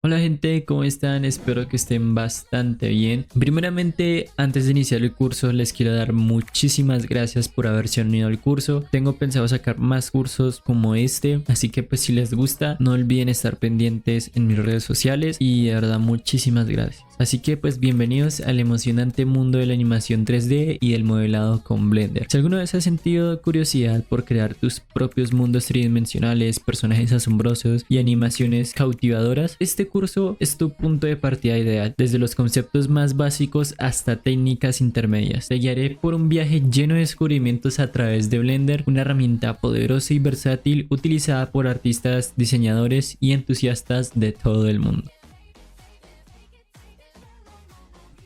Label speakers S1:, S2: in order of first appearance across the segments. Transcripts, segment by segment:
S1: Hola gente, ¿cómo están? Espero que estén bastante bien. Primeramente, antes de iniciar el curso, les quiero dar muchísimas gracias por haberse unido al curso. Tengo pensado sacar más cursos como este, así que pues si les gusta, no olviden estar pendientes en mis redes sociales y de verdad muchísimas gracias. Así que pues bienvenidos al emocionante mundo de la animación 3D y el modelado con Blender. Si alguna vez has sentido curiosidad por crear tus propios mundos tridimensionales, personajes asombrosos y animaciones cautivadoras, este curso es tu punto de partida ideal, desde los conceptos más básicos hasta técnicas intermedias. Te guiaré por un viaje lleno de descubrimientos a través de Blender, una herramienta poderosa y versátil utilizada por artistas, diseñadores y entusiastas de todo el mundo.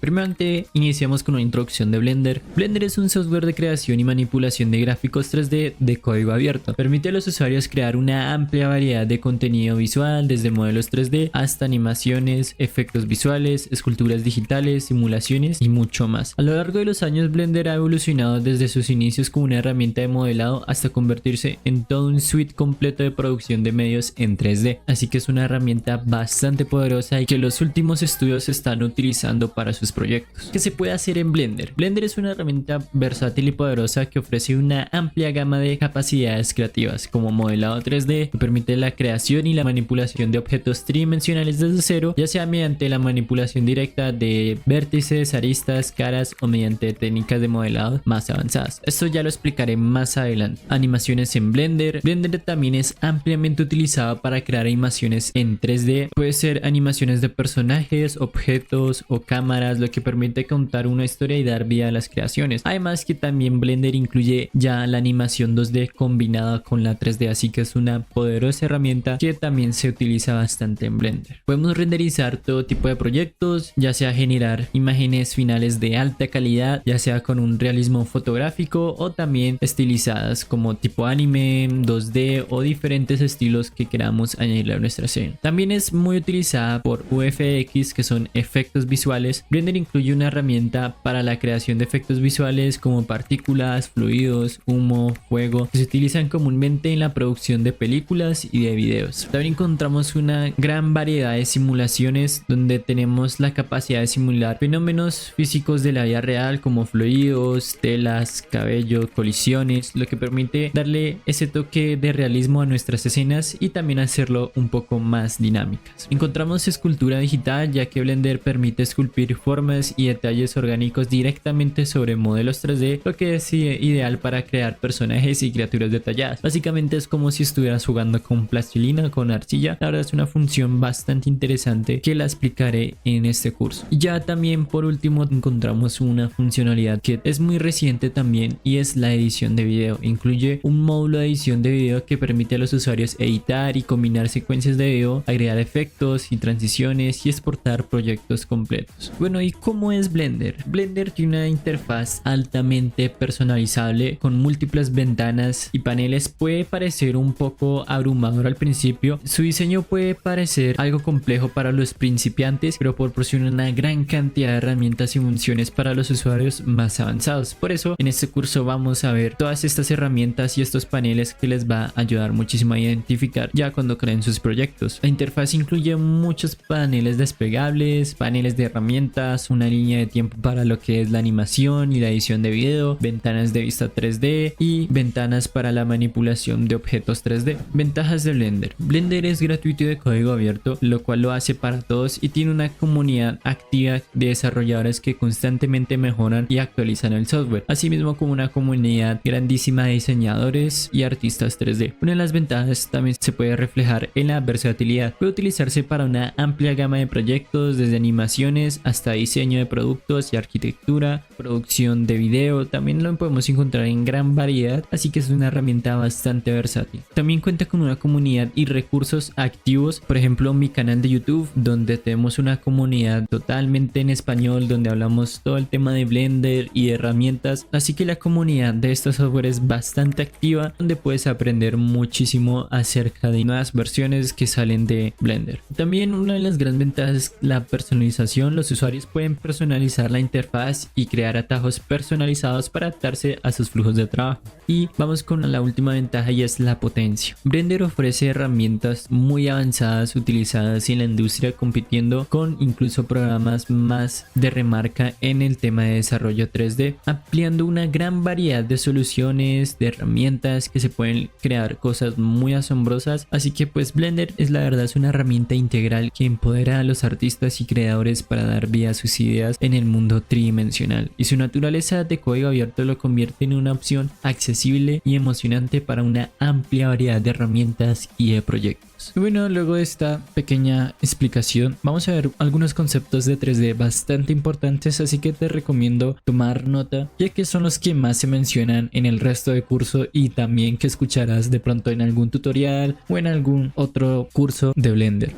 S1: Primeramente, iniciamos con una introducción de Blender. Blender es un software de creación y manipulación de gráficos 3D de código abierto. Permite a los usuarios crear una amplia variedad de contenido visual, desde modelos 3D hasta animaciones, efectos visuales, esculturas digitales, simulaciones y mucho más. A lo largo de los años, Blender ha evolucionado desde sus inicios como una herramienta de modelado hasta convertirse en todo un suite completo de producción de medios en 3D. Así que es una herramienta bastante poderosa y que los últimos estudios están utilizando para sus proyectos. ¿Qué se puede hacer en Blender? Blender es una herramienta versátil y poderosa que ofrece una amplia gama de capacidades creativas, como modelado 3D, que permite la creación y la manipulación de objetos tridimensionales desde cero, ya sea mediante la manipulación directa de vértices, aristas, caras o mediante técnicas de modelado más avanzadas. Esto ya lo explicaré más adelante. Animaciones en Blender. Blender también es ampliamente utilizado para crear animaciones en 3D. Puede ser animaciones de personajes, objetos o cámaras, lo que permite contar una historia y dar vida a las creaciones. Además que también Blender incluye ya la animación 2D combinada con la 3D, así que es una poderosa herramienta que también se utiliza bastante en Blender. Podemos renderizar todo tipo de proyectos, ya sea generar imágenes finales de alta calidad, ya sea con un realismo fotográfico o también estilizadas como tipo anime, 2D o diferentes estilos que queramos añadirle a nuestra escena. También es muy utilizada por VFX, que son efectos visuales. Blender incluye una herramienta para la creación de efectos visuales como partículas, fluidos, humo, fuego, que se utilizan comúnmente en la producción de películas y de videos. También encontramos una gran variedad de simulaciones donde tenemos la capacidad de simular fenómenos físicos de la vida real como fluidos, telas, cabello, colisiones, lo que permite darle ese toque de realismo a nuestras escenas y también hacerlo un poco más dinámicas. Encontramos escultura digital, ya que Blender permite esculpir formas y detalles orgánicos directamente sobre modelos 3D, lo que es ideal para crear personajes y criaturas detalladas. Básicamente es como si estuvieras jugando con plastilina, con arcilla. La verdad es una función bastante interesante que la explicaré en este curso. Y ya también por último encontramos una funcionalidad que es muy reciente también, y es la edición de video. Incluye un módulo de edición de video que permite a los usuarios editar y combinar secuencias de video, agregar efectos y transiciones y exportar proyectos completos. Bueno, ¿y cómo es Blender? Blender tiene una interfaz altamente personalizable con múltiples ventanas y paneles. Puede parecer un poco abrumador al principio. Su diseño puede parecer algo complejo para los principiantes, pero proporciona una gran cantidad de herramientas y funciones para los usuarios más avanzados. Por eso en este curso vamos a ver todas estas herramientas y estos paneles que les va a ayudar muchísimo a identificar ya cuando creen sus proyectos. La interfaz incluye muchos paneles desplegables, paneles de herramientas, una línea de tiempo para lo que es la animación y la edición de video, ventanas de vista 3D y ventanas para la manipulación de objetos 3D. Ventajas de Blender. Blender es gratuito y de código abierto, lo cual lo hace para todos, y tiene una comunidad activa de desarrolladores que constantemente mejoran y actualizan el software, asimismo como una comunidad grandísima de diseñadores y artistas 3D. Una de las ventajas también se puede reflejar en la versatilidad. Puede utilizarse para una amplia gama de proyectos, desde animaciones hasta diseño de productos y arquitectura, producción de video. También lo podemos encontrar en gran variedad, así que es una herramienta bastante versátil. También cuenta con una comunidad y recursos activos, por ejemplo mi canal de YouTube, donde tenemos una comunidad totalmente en español, donde hablamos todo el tema de Blender y herramientas, así que la comunidad de estos software es bastante activa, donde puedes aprender muchísimo acerca de nuevas versiones que salen de Blender. También una de las grandes ventajas es la personalización. Los usuarios pueden personalizar la interfaz y crear atajos personalizados para adaptarse a sus flujos de trabajo. Y vamos con la última ventaja, y es la potencia. Blender ofrece herramientas muy avanzadas utilizadas en la industria, compitiendo con incluso programas más de remarca en el tema de desarrollo 3D, ampliando una gran variedad de soluciones, de herramientas que se pueden crear cosas muy asombrosas. Así que pues Blender es la verdad es una herramienta integral que empodera a los artistas y creadores para dar vida a sus ideas en el mundo tridimensional, y su naturaleza de código abierto lo convierte en una opción accesible y emocionante para una amplia variedad de herramientas y de proyectos. Y bueno, luego de esta pequeña explicación vamos a ver algunos conceptos de 3D bastante importantes, así que te recomiendo tomar nota, ya que son los que más se mencionan en el resto del curso y también que escucharás de pronto en algún tutorial o en algún otro curso de Blender.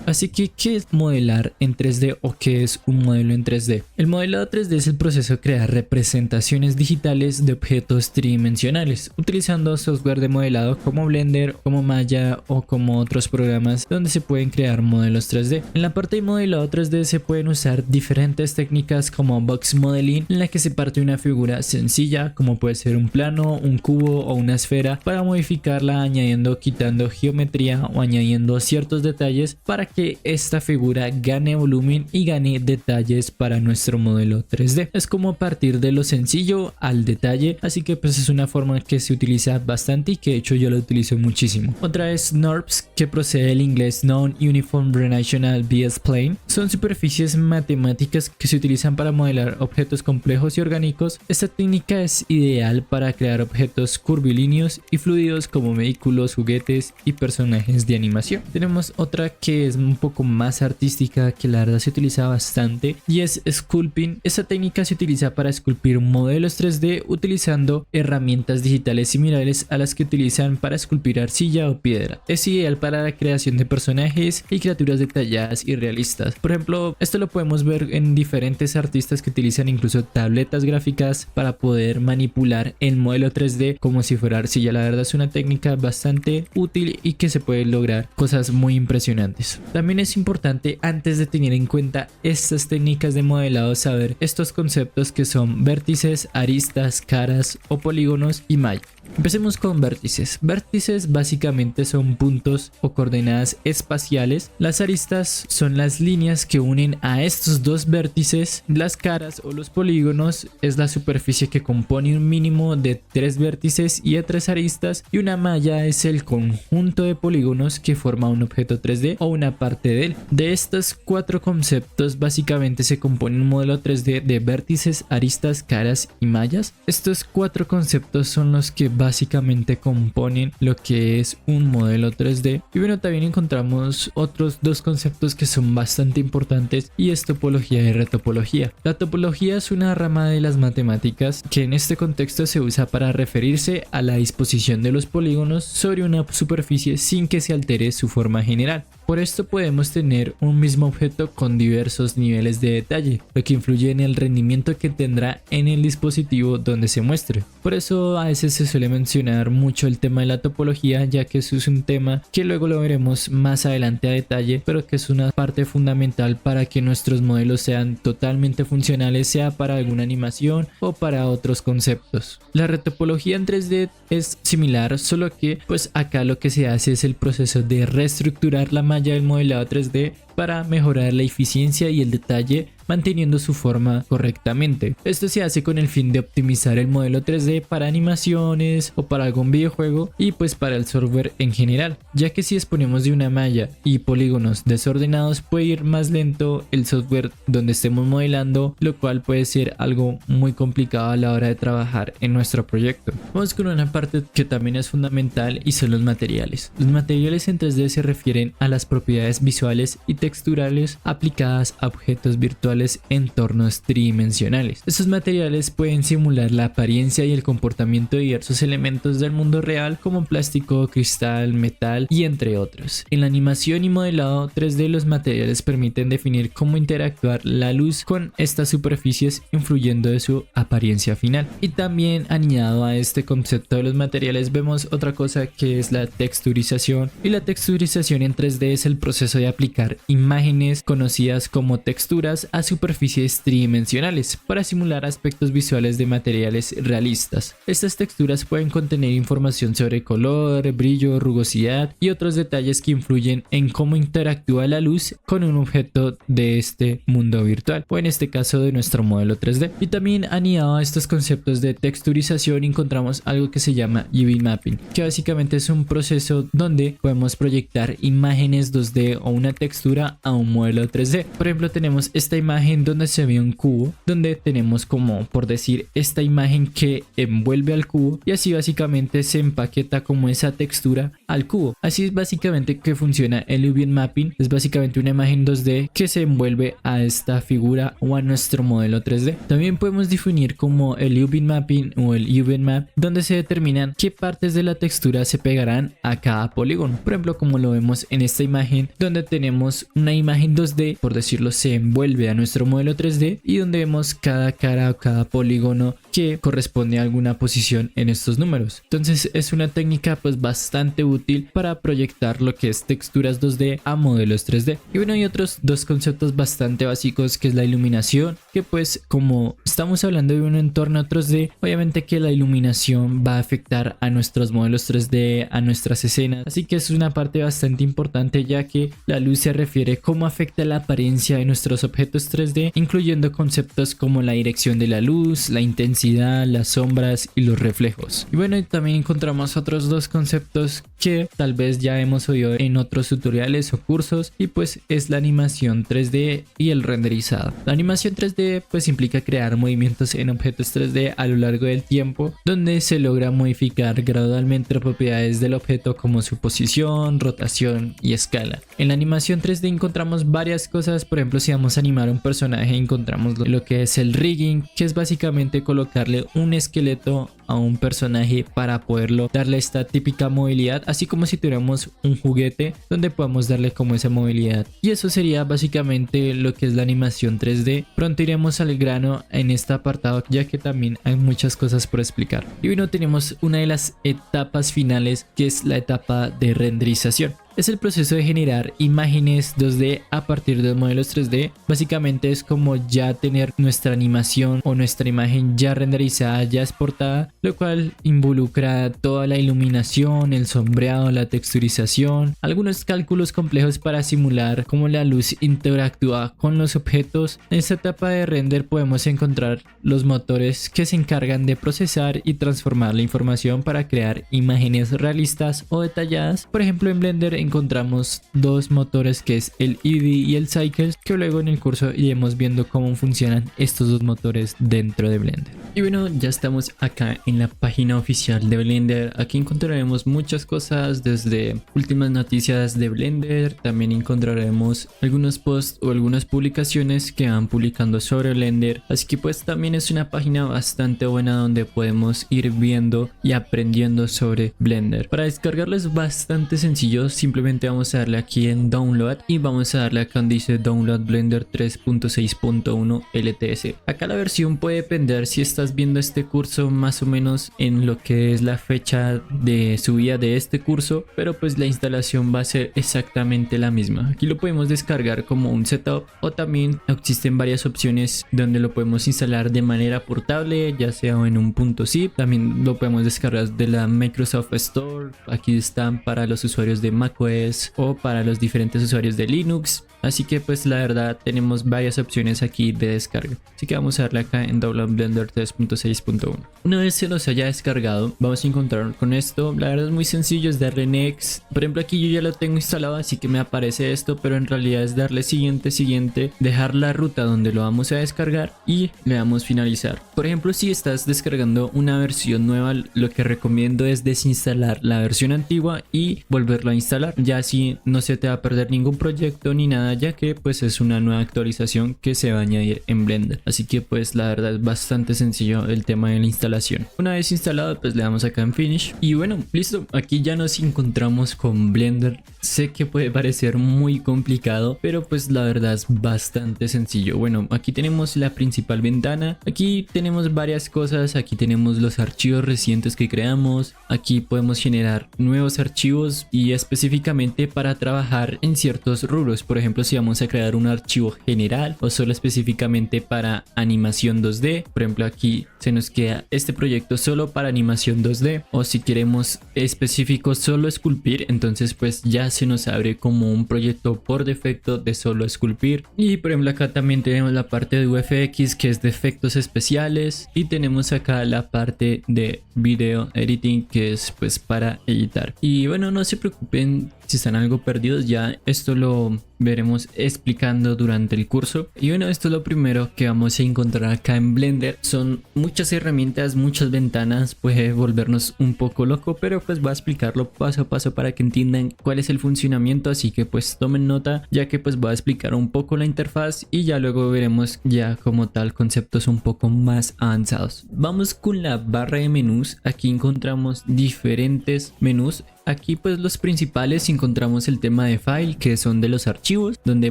S1: Así que, ¿qué es modelar en 3D o qué es un modelo en 3D? El modelado 3D es el proceso de crear representaciones digitales de objetos tridimensionales, utilizando software de modelado como Blender, como Maya o como otros programas donde se pueden crear modelos 3D. En la parte de modelado 3D se pueden usar diferentes técnicas como box modeling, en la que se parte una figura sencilla como puede ser un plano, un cubo o una esfera, para modificarla añadiendo o quitando geometría o añadiendo ciertos detalles para que esta figura gane volumen y gane detalles para nuestro modelo 3D. Es como partir de lo sencillo al detalle, así que pues es una forma que se utiliza bastante y que de hecho yo lo utilizo muchísimo. Otra es NURBS, que procede del inglés Non-Uniform Relational B-Spline. Son superficies matemáticas que se utilizan para modelar objetos complejos y orgánicos. Esta técnica es ideal para crear objetos curvilíneos y fluidos como vehículos, juguetes y personajes de animación. Tenemos otra que es un poco más artística, que la verdad se utiliza bastante, y es Sculpting. Esta técnica se utiliza para esculpir modelos 3D utilizando herramientas digitales similares a las que utilizan para esculpir arcilla o piedra. Es ideal para la creación de personajes y criaturas detalladas y realistas. Por ejemplo, esto lo podemos ver en diferentes artistas que utilizan incluso tabletas gráficas para poder manipular el modelo 3D como si fuera arcilla. La verdad es una técnica bastante útil y que se puede lograr cosas muy impresionantes. También es importante, antes de tener en cuenta estas técnicas de modelado, saber estos conceptos que son vértices, aristas, caras o polígonos y malla. Empecemos con vértices. Vértices básicamente son puntos o coordenadas espaciales. Las aristas son las líneas que unen a estos dos vértices. Las caras o los polígonos es la superficie que compone un mínimo de 3 vértices y de 3 aristas, y una malla es el conjunto de polígonos que forma un objeto 3D o una parte de él. De estos 4 conceptos básicamente se compone un modelo 3D de vértices, aristas, caras y mallas. Estos 4 conceptos son los que básicamente componen lo que es un modelo 3D. Y bueno, también encontramos otros 2 conceptos que son bastante importantes, y es topología y retopología. La topología es una rama de las matemáticas que en este contexto se usa para referirse a la disposición de los polígonos sobre una superficie sin que se altere su forma general. Por esto podemos tener un mismo objeto con diversos niveles de detalle, lo que influye en el rendimiento que tendrá en el dispositivo donde se muestre. Por eso a veces se suele mencionar mucho el tema de la topología, ya que eso es un tema que luego lo veremos más adelante a detalle, pero que es una parte fundamental para que nuestros modelos sean totalmente funcionales, sea para alguna animación o para otros conceptos. La retopología en 3D es similar, solo que pues acá lo que se hace es el proceso de reestructurar la malla del modelado 3D para mejorar la eficiencia y el detalle, manteniendo su forma correctamente. Esto se hace con el fin de optimizar el modelo 3D para animaciones o para algún videojuego, y pues para el software en general, ya que si disponemos de una malla y polígonos desordenados puede ir más lento el software donde estemos modelando, lo cual puede ser algo muy complicado a la hora de trabajar en nuestro proyecto. Vamos con una parte que también es fundamental, y son los materiales. Los materiales en 3D se refieren a las propiedades visuales y texturales aplicadas a objetos virtuales crearles entornos tridimensionales. Estos materiales pueden simular la apariencia y el comportamiento de diversos elementos del mundo real como plástico, cristal, metal y entre otros. En la animación y modelado 3D los materiales permiten definir cómo interactuar la luz con estas superficies influyendo de su apariencia final. Y también añadido a este concepto de los materiales vemos otra cosa que es la texturización, y la texturización en 3D es el proceso de aplicar imágenes conocidas como texturas a superficies tridimensionales para simular aspectos visuales de materiales realistas. Estas texturas pueden contener información sobre color, brillo, rugosidad y otros detalles que influyen en cómo interactúa la luz con un objeto de este mundo virtual, o en este caso de nuestro modelo 3D. Y también anidado a estos conceptos de texturización encontramos algo que se llama UV mapping, que básicamente es un proceso donde podemos proyectar imágenes 2D o una textura a un modelo 3D. Por ejemplo, tenemos esta imagen donde se ve un cubo, donde tenemos como por decir esta imagen que envuelve al cubo, y así básicamente se empaqueta como esa textura al cubo. Así es básicamente que funciona el UV mapping. Es básicamente una imagen 2D que se envuelve a esta figura o a nuestro modelo 3D. También podemos definir como el UV mapping o el UV map, donde se determinan qué partes de la textura se pegarán a cada polígono. Por ejemplo, como lo vemos en esta imagen, donde tenemos una imagen 2D, por decirlo, se envuelve a nuestro modelo 3D, y donde vemos cada cara o cada polígono que corresponde a alguna posición en estos números. Entonces es una técnica pues bastante útil para proyectar lo que es texturas 2D a modelos 3D. Y bueno, hay otros dos conceptos bastante básicos, que es la iluminación, que pues como estamos hablando de un entorno 3D, obviamente que la iluminación va a afectar a nuestros modelos 3D, a nuestras escenas, así que es una parte bastante importante, ya que la luz se refiere cómo afecta la apariencia de nuestros objetos 3D, incluyendo conceptos como la dirección de la luz, la intensidad, las sombras y los reflejos. Y bueno, y también encontramos otros dos conceptos que tal vez ya hemos oído en otros tutoriales o cursos, y pues es la animación 3D y el renderizado. La animación 3D pues implica crear movimientos en objetos 3D a lo largo del tiempo, donde se logra modificar gradualmente propiedades del objeto como su posición, rotación y escala. En la animación 3D encontramos varias cosas. Por ejemplo, si vamos a animar a un personaje, encontramos lo que es el rigging, que es básicamente colocarle un esqueleto a un personaje para poderlo darle esta típica movilidad, así como si tuviéramos un juguete donde podamos darle como esa movilidad. Y eso sería básicamente lo que es la animación 3D. Pronto iremos al grano en este apartado, ya que también hay muchas cosas por explicar. Y bueno, tenemos una de las etapas finales, que es la etapa de renderización. Es el proceso de generar imágenes 2D a partir de modelos 3D. Básicamente es como ya tener nuestra animación o nuestra imagen ya renderizada, ya exportada, lo cual involucra toda la iluminación, el sombreado, la texturización, algunos cálculos complejos para simular cómo la luz interactúa con los objetos. En esta etapa de render podemos encontrar los motores que se encargan de procesar y transformar la información para crear imágenes realistas o detalladas. Por ejemplo, en Blender encontramos dos motores, que es el Eevee y el Cycles, que luego en el curso iremos viendo cómo funcionan estos dos motores dentro de Blender. Y bueno, ya estamos acá en la página oficial de Blender. Aquí encontraremos muchas cosas, desde últimas noticias de Blender, también encontraremos algunos posts o algunas publicaciones que van publicando sobre Blender, así que pues también es una página bastante buena donde podemos ir viendo y aprendiendo sobre Blender. Para descargarlo es bastante sencillo, simplemente vamos a darle aquí en Download y vamos a darle acá donde dice Download Blender 3.6.1 LTS. Acá la versión puede depender si estás viendo este curso más o menos en lo que es la fecha de subida de este curso, pero pues la instalación va a ser exactamente la misma. Aquí lo podemos descargar como un setup, o también existen varias opciones donde lo podemos instalar de manera portable, ya sea en un .zip. También lo podemos descargar de la Microsoft Store. Aquí están para los usuarios de macOS o para los diferentes usuarios de Linux. Así que pues la verdad tenemos varias opciones aquí de descarga. Así que vamos a darle acá en Download Blender 3.6.1. Una vez se Blender se haya descargado, vamos a encontrar con esto. La verdad es muy sencillo, es darle next. Por ejemplo, aquí yo ya lo tengo instalado, así que me aparece esto, pero en realidad es darle siguiente, dejar la ruta donde lo vamos a descargar y le damos finalizar. Por ejemplo, si estás descargando una versión nueva, lo que recomiendo es desinstalar la versión antigua y volverlo a instalar. Ya así no se te va a perder ningún proyecto ni nada, ya que pues es una nueva actualización que se va a añadir en Blender. Así que pues la verdad es bastante sencillo el tema de la instalación. Una vez instalado, pues le damos acá en Finish y bueno, listo. Aquí ya nos encontramos con Blender. Sé que puede parecer muy complicado, pero pues la verdad es bastante sencillo. Bueno, aquí tenemos la principal ventana, aquí tenemos varias cosas, aquí tenemos los archivos recientes que creamos, aquí podemos generar nuevos archivos y específicamente para trabajar en ciertos rubros. Por ejemplo, si vamos a crear un archivo general o solo específicamente para animación 2D, por ejemplo aquí se nos queda este proyecto solo para animación 2D, o si queremos específico solo esculpir, entonces pues ya se nos abre como un proyecto por defecto de solo esculpir. Y por ejemplo acá también tenemos la parte de VFX, que es de efectos especiales, y tenemos acá la parte de video editing, que es pues para editar. Y bueno, no se preocupen si están algo perdidos, ya esto lo veremos explicando durante el curso. Y bueno, esto es lo primero que vamos a encontrar acá en Blender. Son muchas herramientas, muchas ventanas, puede volvernos un poco loco, pero pues voy a explicarlo paso a paso para que entiendan cuál es el funcionamiento, así que pues tomen nota, ya que pues voy a explicar un poco la interfaz y ya luego veremos ya como tal conceptos un poco más avanzados. Vamos con la barra de menús. Aquí encontramos diferentes menús. Aquí pues los principales encontramos el tema de file, que son de los archivos, donde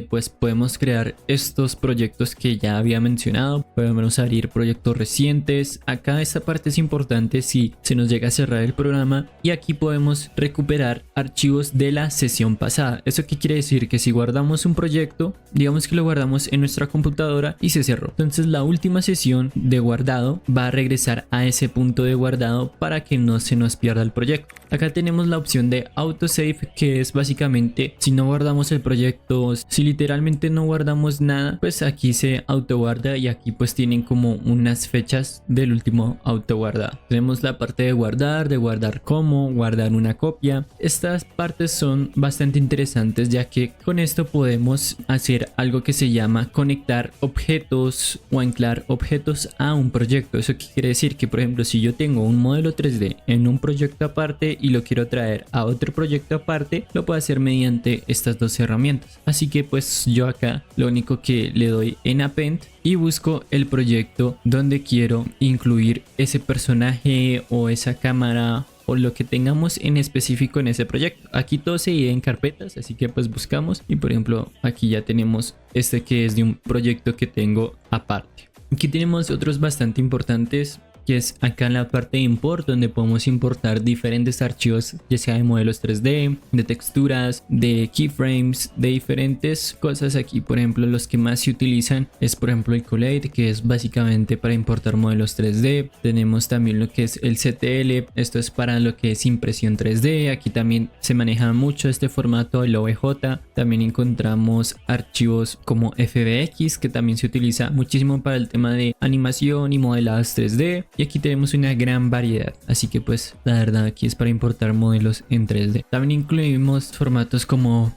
S1: pues podemos crear estos proyectos que ya había mencionado. Podemos abrir proyectos recientes. Acá esta parte es importante si se nos llega a cerrar el programa, y aquí podemos recuperar archivos de la sesión pasada. ¿Eso qué quiere decir? Que si guardamos un proyecto, digamos que lo guardamos en nuestra computadora y se cerró, entonces la última sesión de guardado va a regresar a ese punto de guardado para que no se nos pierda el proyecto. Acá tenemos la opción de autosave, que es básicamente si no guardamos el proyecto, si literalmente no guardamos nada, pues aquí se autoguarda, y aquí pues tienen como unas fechas del último autoguardado. Tenemos la parte de guardar como, guardar una copia. Estas partes son bastante interesantes, ya que con esto podemos hacer algo que se llama conectar objetos o anclar objetos a un proyecto. Eso quiere decir que por ejemplo si yo tengo un modelo 3D en un proyecto aparte y lo quiero traer a otro proyecto aparte, lo puedo hacer mediante estas dos herramientas. Así que pues yo acá lo único que le doy en append y busco el proyecto donde quiero incluir ese personaje o esa cámara o lo que tengamos en específico en ese proyecto. Aquí todo se divide en carpetas, así que pues buscamos, y por ejemplo aquí ya tenemos este que es de un proyecto que tengo aparte. Aquí tenemos otros bastante importantes, que es acá en la parte de import, donde podemos importar diferentes archivos, ya sea de modelos 3D, de texturas, de keyframes, de diferentes cosas. Aquí por ejemplo los que más se utilizan es por ejemplo el Collate, que es básicamente para importar modelos 3D. Tenemos también lo que es el CTL, esto es para lo que es impresión 3D. Aquí también se maneja mucho este formato, el OBJ. También encontramos archivos como FBX, que también se utiliza muchísimo para el tema de animación y modeladas 3D. Y aquí tenemos una gran variedad, así que pues la verdad aquí es para importar modelos en 3D. También incluimos formatos como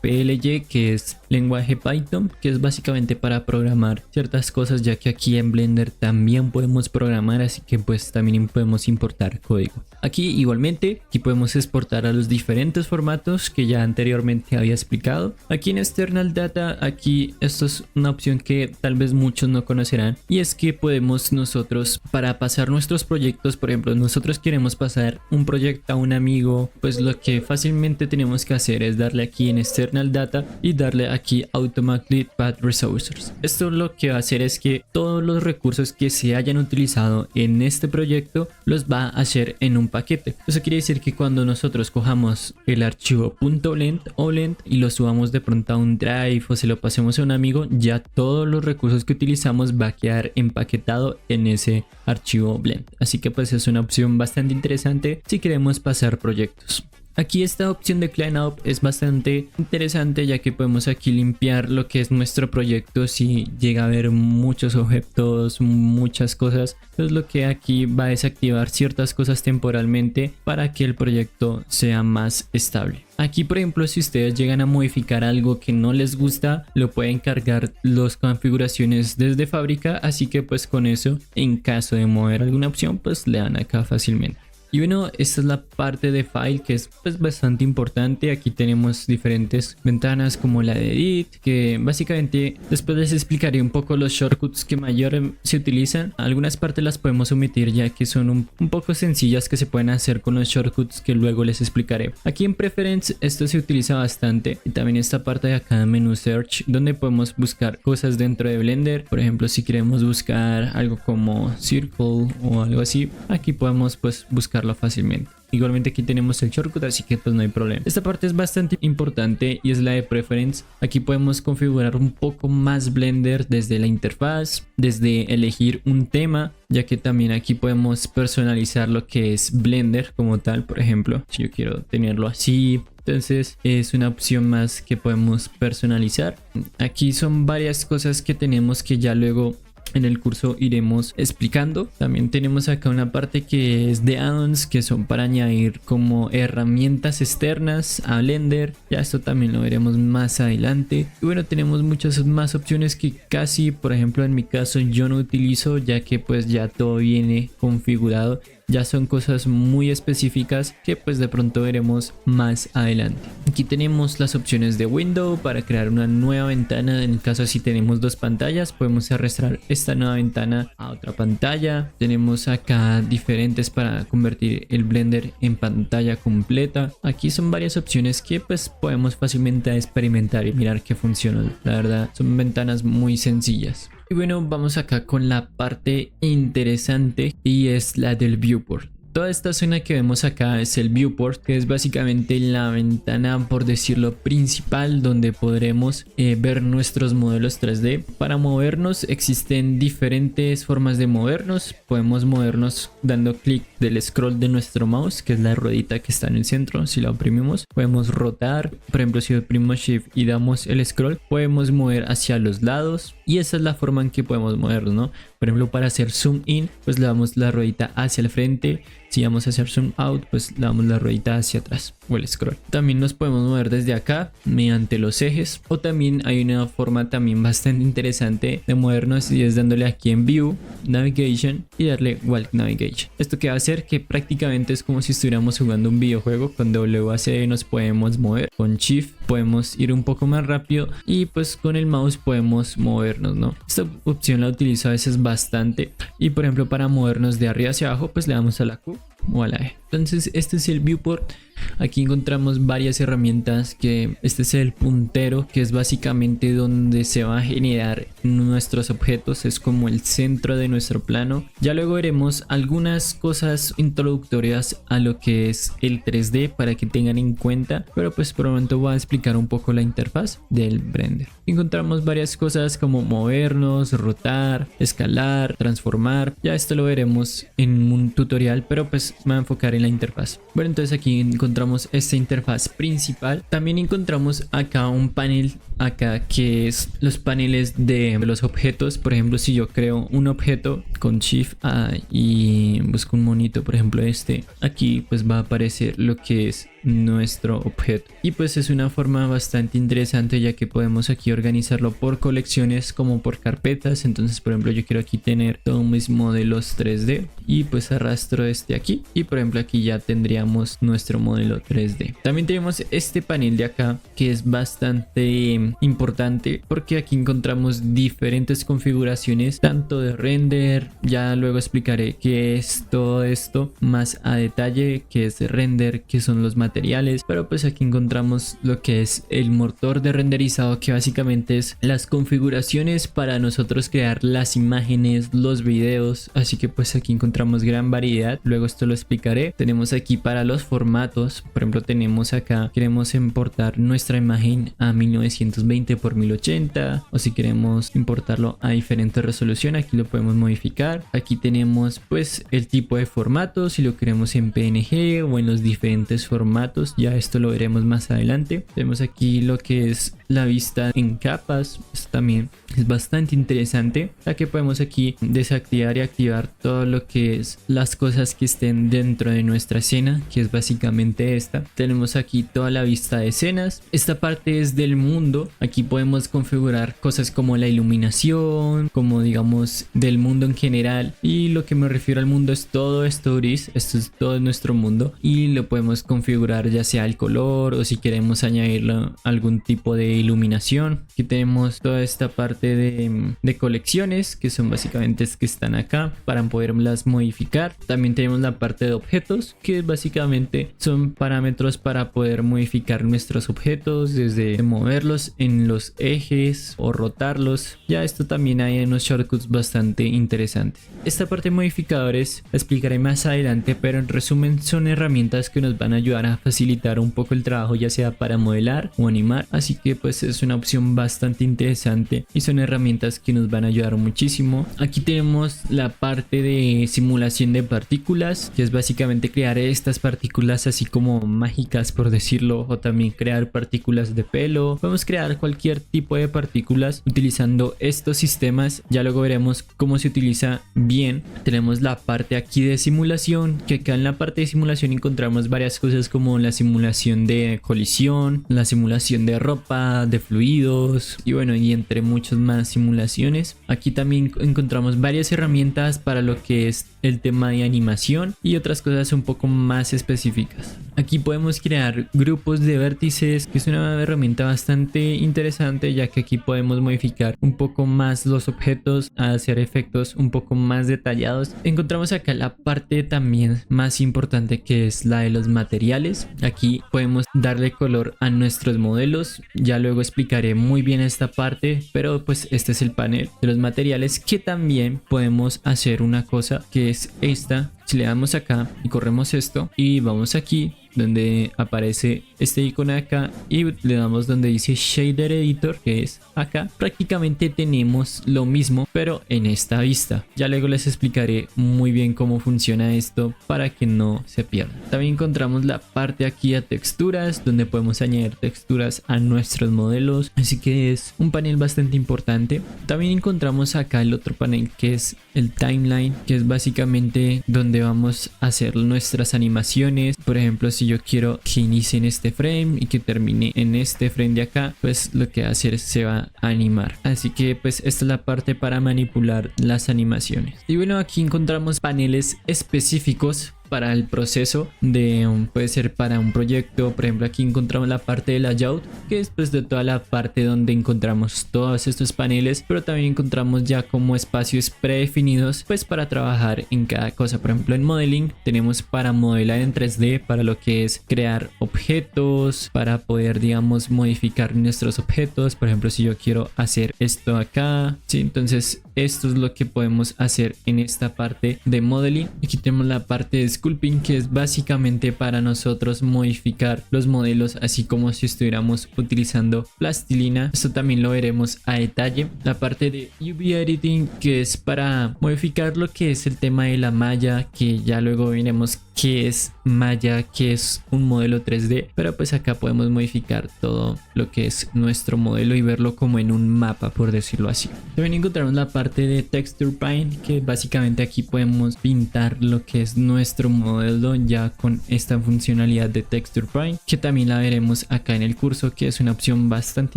S1: .ply, que es lenguaje Python, que es básicamente para programar ciertas cosas, ya que aquí en Blender también podemos programar, así que pues también podemos importar código. Aquí igualmente, aquí podemos exportar a los diferentes formatos que ya anteriormente había explicado. Aquí en External Data, aquí esto es una opción que tal vez muchos no conocerán, y es que podemos nosotros, para pasar nuestros proyectos, por ejemplo nosotros queremos pasar un proyecto a un amigo, pues lo que fácilmente tenemos que hacer es darle aquí en External Data y darle aquí Automatically Path Resources. Esto lo que va a hacer es que todos los recursos que se hayan utilizado en este proyecto los va a hacer en un paquete. Eso quiere decir que cuando nosotros cojamos el archivo .blend o blend y lo subamos de pronto a un drive o se lo pasemos a un amigo, ya todos los recursos que utilizamos va a quedar empaquetado en ese archivo blend. Así que pues es una opción bastante interesante si queremos pasar proyectos. Aquí esta opción de cleanup es bastante interesante, ya que podemos aquí limpiar lo que es nuestro proyecto si llega a haber muchos objetos, muchas cosas. Entonces lo que aquí va a desactivar ciertas cosas temporalmente para que el proyecto sea más estable. Aquí, por ejemplo, si ustedes llegan a modificar algo que no les gusta, lo pueden cargar las configuraciones desde fábrica, así que pues con eso, en caso de mover alguna opción, pues le dan acá fácilmente. Y bueno, esta es la parte de file, que es pues bastante importante. Aquí tenemos diferentes ventanas como la de edit, que básicamente después les explicaré un poco los shortcuts que mayor se utilizan. Algunas partes las podemos omitir ya que son un poco sencillas, que se pueden hacer con los shortcuts que luego les explicaré. Aquí en preference esto se utiliza bastante, y también esta parte de acá en menú search, donde podemos buscar cosas dentro de Blender. Por ejemplo, si queremos buscar algo como circle o algo así, aquí podemos pues buscar fácilmente. Igualmente aquí tenemos el shortcut, así que pues no hay problema. Esta parte es bastante importante y es la de preference. Aquí podemos configurar un poco más Blender desde la interfaz, desde elegir un tema, ya que también aquí podemos personalizar lo que es Blender como tal. Por ejemplo, si yo quiero tenerlo así, entonces es una opción más que podemos personalizar. Aquí son varias cosas que tenemos que ya luego en el curso iremos explicando. También tenemos acá una parte que es de add-ons, que son para añadir como herramientas externas a Blender. Ya esto también lo veremos más adelante. Y bueno, tenemos muchas más opciones que casi, por ejemplo, en mi caso yo no utilizo, ya que pues ya todo viene configurado. Ya son cosas muy específicas que pues de pronto veremos más adelante. Aquí tenemos las opciones de window para crear una nueva ventana. En el caso si tenemos dos pantallas, podemos arrastrar esta nueva ventana a otra pantalla. Tenemos acá diferentes para convertir el Blender en pantalla completa. Aquí son varias opciones que pues podemos fácilmente experimentar y mirar que funcionan. La verdad son ventanas muy sencillas. Y bueno, vamos acá con la parte interesante, y es la del viewport. Toda esta zona que vemos acá es el viewport, que es básicamente la ventana, por decirlo, principal, donde podremos ver nuestros modelos 3D. Para movernos existen diferentes formas de movernos. Podemos movernos dando clic del scroll de nuestro mouse, que es la ruedita que está en el centro. Si la oprimimos, podemos rotar. Por ejemplo, si oprimimos shift y damos el scroll, podemos mover hacia los lados, y esa es la forma en que podemos movernos, ¿no? Por ejemplo, para hacer zoom in, pues le damos la ruedita hacia el frente. Si vamos a hacer zoom out, pues le damos la ruedita hacia atrás o el scroll. También nos podemos mover desde acá mediante los ejes, o también hay una forma también bastante interesante de movernos, y es dándole aquí en view, navigation, y darle walk navigation. Esto que va a hacer que prácticamente es como si estuviéramos jugando un videojuego. Con WASD nos podemos mover, con shift podemos ir un poco más rápido, y pues con el mouse podemos movernos, ¿no? Esta opción la utilizo a veces bastante, y por ejemplo para movernos de arriba hacia abajo pues le damos a la Q o a la E. Entonces este es el viewport. Aquí encontramos varias herramientas, que este es el puntero, que es básicamente donde se va a generar nuestros objetos, es como el centro de nuestro plano. Ya luego veremos algunas cosas introductorias a lo que es el 3D para que tengan en cuenta, pero pues por el momento voy a explicar un poco la interfaz del Blender. Encontramos varias cosas como movernos, rotar, escalar, transformar. Ya esto lo veremos en un tutorial, pero pues me voy a enfocar en la interfaz. Bueno, entonces aquí encontramos esta interfaz principal. También encontramos acá un panel acá, que es los paneles de los objetos. Por ejemplo, si yo creo un objeto con shift A y busco un monito, por ejemplo este, aquí pues va a aparecer lo que es nuestro objeto, y pues es una forma bastante interesante, ya que podemos aquí organizarlo por colecciones como por carpetas. Entonces por ejemplo yo quiero aquí tener todos mis modelos 3D, y pues arrastro este aquí, y por ejemplo aquí ya tendríamos nuestro modelo 3D. También tenemos este panel de acá, que es bastante importante, porque aquí encontramos diferentes configuraciones tanto de render. Ya luego explicaré qué es todo esto más a detalle, qué es render, qué son los materiales, pero pues aquí encontramos lo que es el motor de renderizado, que básicamente es las configuraciones para nosotros crear las imágenes, los videos. Así que pues aquí encontramos gran variedad, luego esto lo explicaré. Tenemos aquí para los formatos, por ejemplo tenemos acá, queremos importar nuestra imagen a 1920 por 1080, o si queremos importarlo a diferente resolución, aquí lo podemos modificar. Aquí tenemos pues el tipo de formato, si lo queremos en PNG o en los diferentes formatos formatos, ya esto lo veremos más adelante. Tenemos aquí lo que es la vista en capas, esto también es bastante interesante, ya que podemos aquí desactivar y activar todo lo que es las cosas que estén dentro de nuestra escena, que es básicamente esta. Tenemos aquí toda la vista de escenas, esta parte es del mundo, aquí podemos configurar cosas como la iluminación, como digamos del mundo en general, y lo que me refiero al mundo es todo esto gris, esto es todo nuestro mundo, y lo podemos configurar ya sea el color o si queremos añadirle algún tipo de iluminación. Aquí tenemos toda esta parte de colecciones, que son básicamente es que están acá para poderlas modificar. También tenemos la parte de objetos, que básicamente son parámetros para poder modificar nuestros objetos, desde moverlos en los ejes o rotarlos. Ya esto también hay unos shortcuts bastante interesantes. Esta parte de modificadores la explicaré más adelante, pero en resumen son herramientas que nos van a ayudar a facilitar un poco el trabajo, ya sea para modelar o animar, así que pues es una opción bastante interesante y son herramientas que nos van a ayudar muchísimo. Aquí tenemos la parte de simulación de partículas, que es básicamente crear estas partículas así como mágicas, por decirlo, o también crear partículas de pelo. Podemos crear cualquier tipo de partículas utilizando estos sistemas, ya luego veremos cómo se utiliza bien. Tenemos la parte aquí de simulación, que acá en la parte de simulación encontramos varias cosas como la simulación de colisión, la simulación de ropa, de fluidos y bueno, y entre muchas más simulaciones. Aquí también encontramos varias herramientas para lo que es el tema de animación y otras cosas un poco más específicas. Aquí podemos crear grupos de vértices, que es una herramienta bastante interesante, ya que aquí podemos modificar un poco más los objetos, hacer efectos un poco más detallados. Encontramos acá la parte también más importante, que es la de los materiales. Aquí podemos darle color a nuestros modelos, ya luego explicaré muy bien esta parte, pero pues este es el panel de los materiales, que también podemos hacer una cosa que es esta. Si le damos acá y corremos esto y vamos aquí donde aparece este icono de acá y le damos donde dice Shader Editor, que es acá, prácticamente tenemos lo mismo pero en esta vista. Ya luego les explicaré muy bien cómo funciona esto para que no se pierda. También encontramos la parte aquí de texturas, donde podemos añadir texturas a nuestros modelos, así que es un panel bastante importante. También encontramos acá el otro panel, que es el timeline, que es básicamente donde vamos a hacer nuestras animaciones. Por ejemplo, si yo quiero que inicie en este frame y que termine en este frame de acá, pues lo que va a hacer es se va a animar. Así que pues esta es la parte para manipular las animaciones. Y bueno, aquí encontramos paneles específicos para el proceso de puede ser para un proyecto. Por ejemplo, aquí encontramos la parte de layout, que es pues de toda la parte donde encontramos todos estos paneles, pero también encontramos ya como espacios predefinidos pues para trabajar en cada cosa. Por ejemplo, en modeling tenemos para modelar en 3D, para lo que es crear objetos, para poder digamos modificar nuestros objetos. Por ejemplo, si yo quiero hacer esto acá, ¿sí? Entonces esto es lo que podemos hacer en esta parte de modeling. Aquí tenemos la parte de sculpting, que es básicamente para nosotros modificar los modelos así como si estuviéramos utilizando plastilina. Esto también lo veremos a detalle. La parte de UV editing, que es para modificar lo que es el tema de la malla, que ya luego veremos qué es malla, qué es un modelo 3D, pero pues acá podemos modificar todo lo que es nuestro modelo y verlo como en un mapa, por decirlo así. También encontramos la parte de texture paint, que básicamente aquí podemos pintar lo que es nuestro modelo ya con esta funcionalidad de texture paint, que también la veremos acá en el curso, que es una opción bastante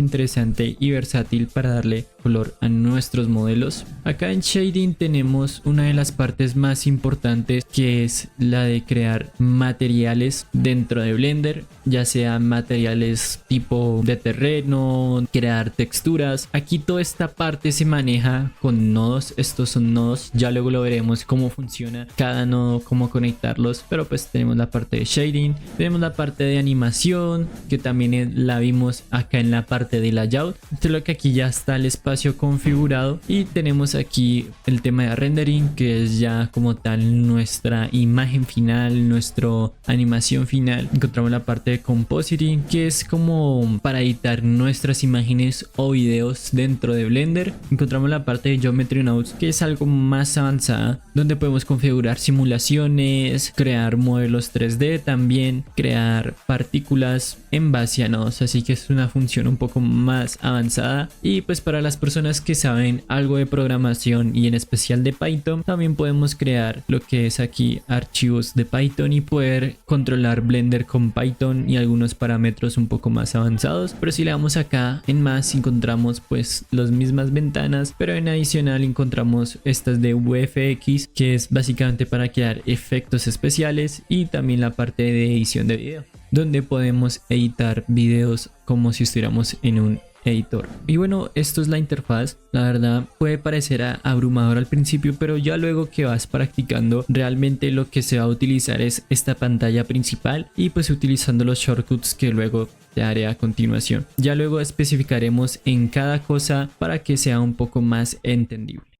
S1: interesante y versátil para darle color a nuestros modelos. Acá en shading tenemos una de las partes más importantes, que es la de crear materiales dentro de Blender, ya sean materiales tipo de terreno, crear texturas. Aquí toda esta parte se maneja con nodos. Estos son nodos, ya luego lo veremos cómo funciona cada nodo, cómo conectarlos, pero pues tenemos la parte de shading, tenemos la parte de animación, que también la vimos acá en la parte de layout. Entonces lo que aquí ya está el espacio espacio configurado y tenemos aquí el tema de rendering, que es ya como tal nuestra imagen final, nuestra animación final. Encontramos la parte de compositing, que es como para editar nuestras imágenes o videos dentro de Blender. Encontramos la parte de Geometry Nodes, que es algo más avanzada, donde podemos configurar simulaciones, crear modelos 3D, también crear partículas en base a nodos, así que es una función un poco más avanzada. Y pues para las personas que saben algo de programación y en especial de Python, también podemos crear lo que es aquí archivos de Python y poder controlar Blender con Python y algunos parámetros un poco más avanzados. Pero si le damos acá en más, encontramos pues las mismas ventanas, pero en adicional encontramos estas de VFX, que es básicamente para crear efectos especiales, y también la parte de edición de video, donde podemos editar videos como si estuviéramos en un editor. Y bueno, esto es la interfaz. La verdad puede parecer abrumador al principio, pero ya luego que vas practicando, realmente lo que se va a utilizar es esta pantalla principal y pues utilizando los shortcuts que luego te haré a continuación. Ya luego especificaremos en cada cosa para que sea un poco más entendible.